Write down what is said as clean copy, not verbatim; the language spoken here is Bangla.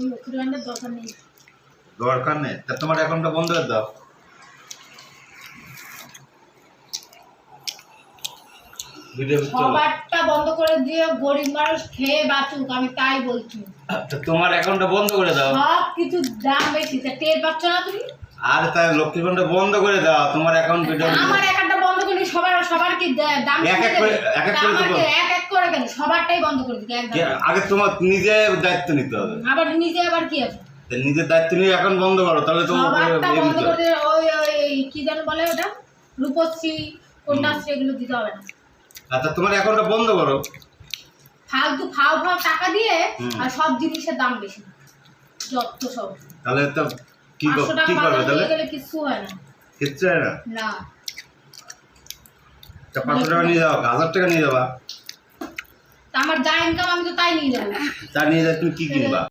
লক্ষ্মীর ভান্ডার দরকার নেই। দরকার নেই, তা তোমার অ্যাকাউন্টটা বন্ধ করে দাও। ভিডিও সবারটা বন্ধ করে দিয়ে গরিব মানুষ খেয়ে বাঁচুক, আমি তাই বলছি। তোমার অ্যাকাউন্টটা বন্ধ করে দাও। সব কিছু দাম বেশি, তা টের পাচ্ছ না তুমি? আরে তাই লক্ষ্মীর ভান্ডার বন্ধ করে দাও, তোমার অ্যাকাউন্ট ভিডিও আমার অ্যাকাউন্টটা বন্ধ করলে সবার কি দাম এক এক করে এক এক করে দেবো। এক এক করে কেন সবারটাই বন্ধ করে দিতে একদম। আগে তোমার নিজে দায়িত্ব নিতে হবে। আবার নিজে আবার কি আছে? নিজের দায়িত্ব নিয়ে অ্যাকাউন্ট বন্ধ করো, তাহলে তোমার সবারটা বন্ধ করে দিলে ওই কি যেন বলে ওটা, রূপশ্রী কন্যাশ্রী এগুলো দিতে হবে না। আচ্ছা তোমার অ্যাকাউন্টটা বন্ধ করো। ফালতু ফাও টাকা দিয়ে আর সব জিনিসের দাম বেশি, যত সব। তাহলে তো কি 500 টাকা কি করবে বাজারে তাহলে? নিয়ে গেলে কিছু হয় না। কিচ্ছু হয় না। না, তা 500 টাকা নিয়ে যাও, 1000 টাকা নিয়ে যাবা। তা আমার যা ইনকাম আমি তো তাই নিয়ে যাবো। তা নিয়ে যাও, তুমি কি কিনবা?